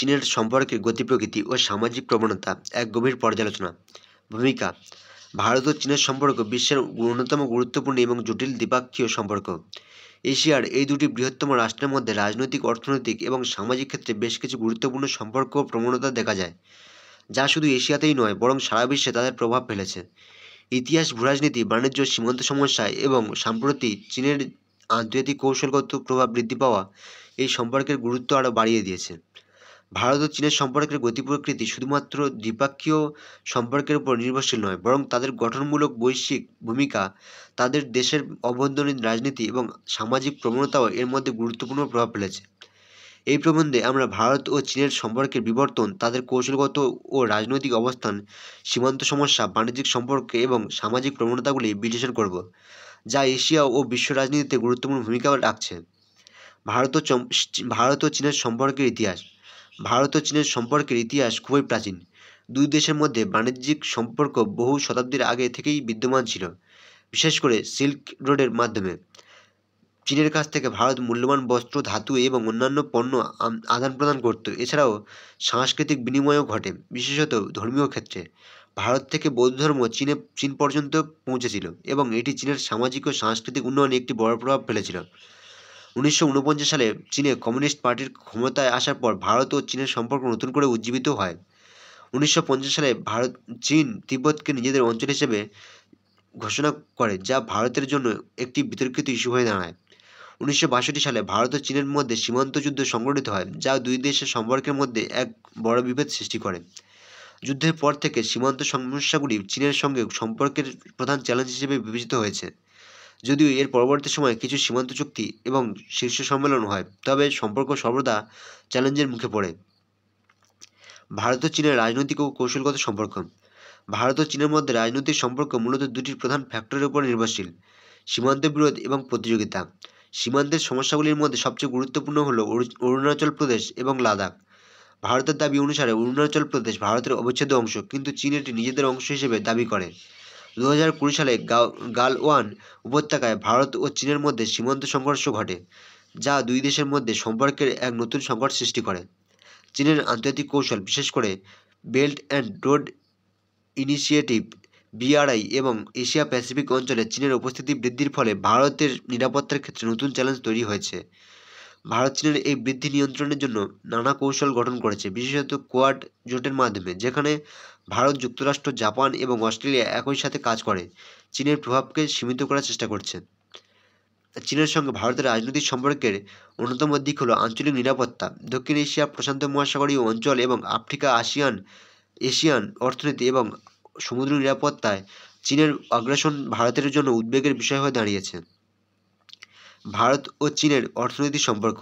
চীনের সম্পর্কের গতি প্রকৃতি ও সামাজিক প্রবণতা এক গভীর পর্যালোচনা। ভূমিকা: ভারত ও চীনের সম্পর্ক বিশ্বের অন্যতম গুরুত্বপূর্ণ এবং জটিল দ্বিপাক্ষীয় সম্পর্ক। এশিয়ার এই দুটি বৃহত্তম রাষ্ট্রের মধ্যে রাজনৈতিক, অর্থনৈতিক এবং সামাজিক ক্ষেত্রে বেশ কিছু গুরুত্বপূর্ণ সম্পর্ক ও প্রবণতা দেখা যায়, যা শুধু এশিয়াতেই নয় বরং সারা বিশ্বে তাদের প্রভাব ফেলেছে। ইতিহাস, ভূরাজনীতি, বাণিজ্য, সীমান্ত সমস্যা এবং সম্প্রতি চীনের আন্তর্জাতিক কৌশলগত প্রভাব বৃদ্ধি পাওয়া এই সম্পর্কের গুরুত্ব আরও বাড়িয়ে দিয়েছে। ভারত ও চীনের সম্পর্কের গতি প্রকৃতি শুধুমাত্র দ্বিপাক্ষীয় সম্পর্কের উপর নির্ভরশীল নয়, বরং তাদের গঠনমূলক বৈশ্বিক ভূমিকা, তাদের দেশের অভ্যন্তরীণ রাজনীতি এবং সামাজিক প্রবণতাও এর মধ্যে গুরুত্বপূর্ণ প্রভাব ফেলেছে। এই প্রবন্ধে আমরা ভারত ও চীনের সম্পর্কের বিবর্তন, তাদের কৌশলগত ও রাজনৈতিক অবস্থান, সীমান্ত সমস্যা, বাণিজ্যিক সম্পর্ক এবং সামাজিক প্রবণতাগুলি বিশ্লেষণ করব, যা এশিয়া ও বিশ্ব রাজনীতিতে গুরুত্বপূর্ণ ভূমিকা রাখছে। ভারত ও চীনের সম্পর্কের ইতিহাস। ভারত ও চীনের সম্পর্কের ইতিহাস খুবই প্রাচীন। দুই দেশের মধ্যে বাণিজ্যিক সম্পর্ক বহু শতাব্দীর আগে থেকেই বিদ্যমান ছিল, বিশেষ করে সিল্ক রোডের মাধ্যমে। চীনের কাছ থেকে ভারত মূল্যবান বস্ত্র, ধাতু এবং অন্যান্য পণ্য আদান প্রদান করত। এছাড়াও সাংস্কৃতিক বিনিময়ও ঘটে, বিশেষত ধর্মীয় ক্ষেত্রে। ভারত থেকে বৌদ্ধ ধর্ম চীন পর্যন্ত পৌঁছেছিল এবং এটি চীনের সামাজিক ও সাংস্কৃতিক উন্নয়নে একটি বড় প্রভাব ফেলেছিল। 1949 সালে চীনে কমিউনিস্ট পার্টির ক্ষমতায় আসার পর ভারত ও চীনের সম্পর্ক নতুন করে উজ্জীবিত হয়। 1950 সালে চীন তিব্বতকে নিজেদের অঞ্চল হিসেবে ঘোষণা করে, যা ভারতের জন্য একটি বিতর্কিত ইস্যু হয়ে দাঁড়ায়। 1962 সালে ভারত ও চীনের মধ্যে সীমান্ত যুদ্ধ সংঘটিত হয়, যা দুই দেশের সম্পর্কের মধ্যে এক বড় বিভেদ সৃষ্টি করে। যুদ্ধের পর থেকে সীমান্ত সমস্যাগুলি চীনের সঙ্গে সম্পর্কের প্রধান চ্যালেঞ্জ হিসেবে বিবেচিত হয়েছে। যদিও এর পরবর্তী সময়ে কিছু সীমান্ত চুক্তি এবং শীর্ষ সম্মেলন হয়, তবে সম্পর্ক সর্বদা চ্যালেঞ্জের মুখে পড়ে। ভারত ও চীনের রাজনৈতিক ও কৌশলগত সম্পর্ক। ভারত ও চীনের মধ্যে রাজনৈতিক সম্পর্ক মূলত দুটি প্রধান ফ্যাক্টরের উপর নির্ভরশীল: সীমান্ত বিরোধ এবং প্রতিযোগিতা। সীমান্তের সমস্যাগুলির মধ্যে সবচেয়ে গুরুত্বপূর্ণ হল অরুণাচল প্রদেশ এবং লাদাখ। ভারতের দাবি অনুসারে অরুণাচল প্রদেশ ভারতের অবিচ্ছেদ্য অংশ, কিন্তু চীন এটি নিজেদের অংশ হিসেবে দাবি করে। 2020 সালে গালওয়ান উপত্যকায় ভারত ও চীনের মধ্যে সীমান্ত সংঘর্ষ ঘটে, যা দুই দেশের মধ্যে সম্পর্কের এক নতুন সংকট সৃষ্টি করে। চীনের আন্তর্জাতিক কৌশল, বিশেষ করে belt and road initiative (BRI) এবং এশিয়া প্যাসিফিক অঞ্চলে চীনের উপস্থিতি বৃদ্ধির ফলে ভারতের নিরাপত্তার ক্ষেত্রে নতুন চ্যালেঞ্জ তৈরি হয়েছে। ভারত চীনের এই বৃদ্ধি নিয়ন্ত্রণের জন্য নানা কৌশল গঠন করেছে, বিশেষত কোয়াড জোটের মাধ্যমে, যেখানে ভারত, যুক্তরাষ্ট্র, জাপান এবং অস্ট্রেলিয়া একই সাথে কাজ করে চীনের প্রভাবকে সীমিত করার চেষ্টা করছে। চীনের সঙ্গে ভারতের রাজনৈতিক সম্পর্কের অন্যতম দিক হল আঞ্চলিক নিরাপত্তা। দক্ষিণ এশিয়া, প্রশান্ত মহাসাগরীয় অঞ্চল এবং আফ্রিকা, এশিয়ান অর্থনীতি এবং সমুদ্র নিরাপত্তায় চীনের আগ্রাসন ভারতের জন্য উদ্বেগের বিষয় হয়ে দাঁড়িয়েছে। ভারত ও চীনের অর্থনৈতিক সম্পর্ক।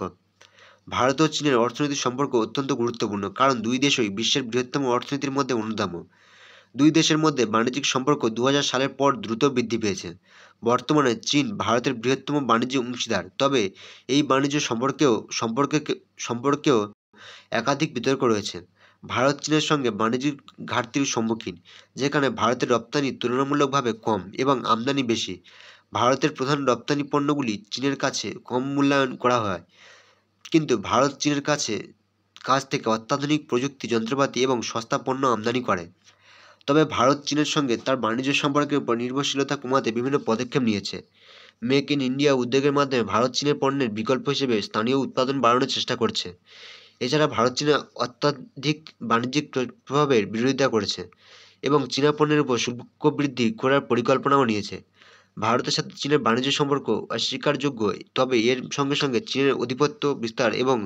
ভারত ও চীনের অর্থনৈতিক সম্পর্ক অত্যন্ত গুরুত্বপূর্ণ, কারণ দুই দেশই বিশ্বের বৃহত্তম অর্থনীতির মধ্যে অন্যতম। দুই দেশের মধ্যে বাণিজ্যিক সম্পর্ক 2000 সালের পর দ্রুত বৃদ্ধি পেয়েছে। বর্তমানে চীন ভারতের বৃহত্তম বাণিজ্য অংশীদার, তবে এই বাণিজ্য সম্পর্কেও একাধিক বিতর্ক রয়েছে। ভারত চীনের সঙ্গে বাণিজ্যিক ঘাটতির সম্মুখীন, যেখানে ভারতের রপ্তানি তুলনামূলকভাবে কম এবং আমদানি বেশি। ভারতের প্রধান রপ্তানি পণ্যগুলি চীনের কাছে কম মূল্যায়ন করা হয়, কিন্তু ভারত চীনের কাছ থেকে অত্যাধুনিক প্রযুক্তি, যন্ত্রপাতি এবং সস্তা পণ্য আমদানি করে। তবে ভারত চীনের সঙ্গে তার বাণিজ্য সম্পর্কের উপর নির্ভরশীলতা কমাতে বিভিন্ন পদক্ষেপ নিয়েছে। মেক ইন ইন্ডিয়া উদ্যোগের মাধ্যমে ভারত চীনের পণ্যের বিকল্প হিসেবে স্থানীয় উৎপাদন বাড়ানোর চেষ্টা করছে। এছাড়া ভারত চীনে অত্যাধিক বাণিজ্যিক প্রভাবের বিরোধিতা করেছে এবং চীনা পণ্যের উপর শুল্ক বৃদ্ধি করার পরিকল্পনাও নিয়েছে। ভারতের সাথে চীনের বাণিজ্য সম্পর্ক অস্বীকারযোগ্য, তবে এর সঙ্গে সঙ্গে চীনের আধিপত্য বিস্তার এবং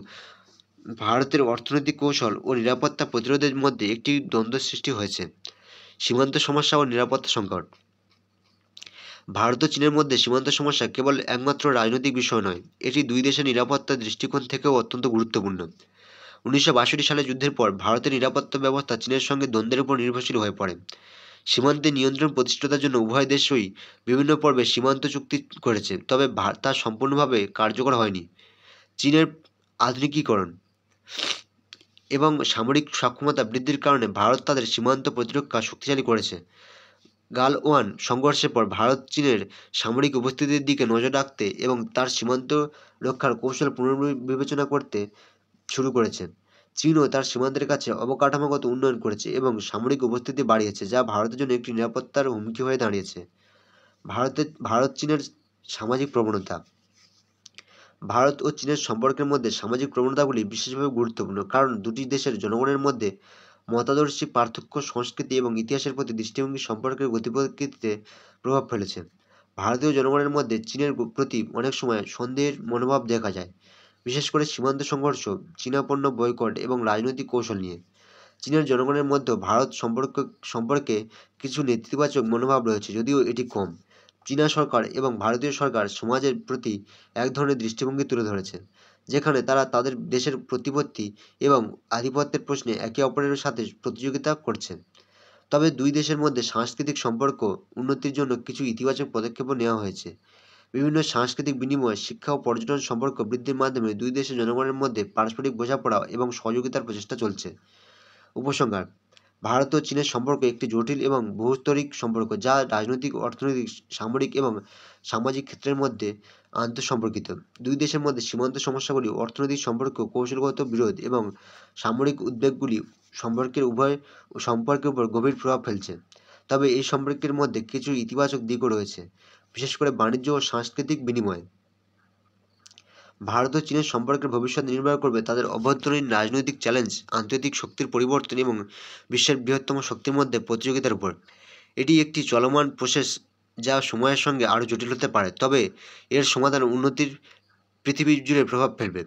ভারতের অর্থনৈতিক কৌশল ও নিরাপত্তা প্রতিরোধের মধ্যে একটি দ্বন্দ্ব সৃষ্টি হয়েছে। সীমান্ত সমস্যা ও নিরাপত্তা সংকট। ভারত ও চীনের মধ্যে সীমান্ত সমস্যা কেবল একমাত্র রাজনৈতিক বিষয় নয়, এটি দুই দেশের নিরাপত্তার দৃষ্টিকোণ থেকেও অত্যন্ত গুরুত্বপূর্ণ। 1962 সালে যুদ্ধের পর ভারতের নিরাপত্তা ব্যবস্থা চীনের সঙ্গে দ্বন্দ্বের উপর নির্ভরশীল হয়ে পড়ে। সীমান্তে নিয়ন্ত্রণ প্রতিষ্ঠার জন্য উভয় দেশই বিভিন্ন পর্বে সীমান্ত চুক্তি করেছে, তবে তা সম্পূর্ণভাবে কার্যকর হয়নি। চীনের আধুনিকীকরণ এবং সামরিক সক্ষমতা বৃদ্ধির কারণে ভারত তাদের সীমান্ত প্রতিরক্ষা শক্তিশালী করেছে। গালওয়ান সংঘর্ষের পর ভারত চীনের সামরিক উপস্থিতির দিকে নজর রাখতে এবং তার সীমান্ত রক্ষার কৌশল পুনর্বিবেচনা করতে শুরু করেছে। চীনও তার সীমান্তের কাছে অবকাঠামোগত উন্নয়ন করেছে এবং সামরিক উপস্থিতি বাড়িয়েছে, যা ভারতের জন্য একটি নিরাপত্তার হুমকি হয়ে দাঁড়িয়েছে। ভারত চীনের সামাজিক প্রবণতা। ভারত ও চীনের সম্পর্কের মধ্যে সামাজিক প্রবণতাগুলি বিশেষভাবে গুরুত্বপূর্ণ, কারণ দুটি দেশের জনগণের মধ্যে মতাদর্শী পার্থক্য, সংস্কৃতি এবং ইতিহাসের প্রতি দৃষ্টিভঙ্গি সম্পর্কের গতিপ্রকৃতিতে প্রভাব ফেলেছে। ভারতীয় জনগণের মধ্যে চীনের প্রতি অনেক সময় সন্দেহের মনোভাব দেখা যায়, বিশেষ করে সীমান্ত সংঘর্ষ, চীনা পণ্য বয়কট এবং রাজনৈতিক কৌশল নিয়ে। চীনের জনগণের মধ্যে ভারত সম্পর্কে কিছু নেতিবাচক মনোভাব রয়েছে, যদিও এটি কম। চীনা সরকার এবং ভারতীয় সরকার সমাজের প্রতি এক ধরনের দৃষ্টিভঙ্গি তুলে ধরেছে, যেখানে তারা তাদের দেশের প্রতিপত্তি এবং আধিপত্যের প্রশ্নে একে অপরের সাথে প্রতিযোগিতা করছে। তবে দুই দেশের মধ্যে সাংস্কৃতিক সম্পর্ক উন্নতির জন্য কিছু ইতিবাচক পদক্ষেপও নেওয়া হয়েছে। বিভিন্ন সাংস্কৃতিক বিনিময়, শিক্ষা ও পর্যটন সম্পর্ক বৃদ্ধির মাধ্যমে দুই দেশের জনগণের মধ্যে পারস্পরিক বোঝাপড়া এবং সহযোগিতার প্রচেষ্টা চলছে। উপসংহার: ভারত ও চীনের সম্পর্ক একটি জটিল এবং বহুস্তরিক সম্পর্ক, যা রাজনৈতিক, অর্থনৈতিক, সামরিক এবং সামাজিক ক্ষেত্রের মধ্যে আন্তঃসম্পর্কিত। দুই দেশের মধ্যে সীমান্ত সমস্যাগুলি, অর্থনৈতিক সম্পর্ক, কৌশলগত বিরোধ এবং সামরিক উদ্বেগগুলি সম্পর্কের উপর গভীর প্রভাব ফেলছে। তবে এই সম্পর্কের মধ্যে কিছু ইতিবাচক দিকও রয়েছে, বিশেষ করে বাণিজ্য ও সাংস্কৃতিক বিনিময়। ভারত ও চীনের সম্পর্কের ভবিষ্যৎ নির্ভর করবে তাদের অভ্যন্তরীণ রাজনৈতিক চ্যালেঞ্জ, আন্তর্জাতিক শক্তির পরিবর্তন এবং বিশ্বের বৃহত্তম শক্তির মধ্যে প্রতিযোগিতার উপর। এটি একটি চলমান প্রসেস, যা সময়ের সঙ্গে আরও জটিল হতে পারে, তবে এর সমাধান উন্নতির পৃথিবী জুড়ে প্রভাব ফেলবে।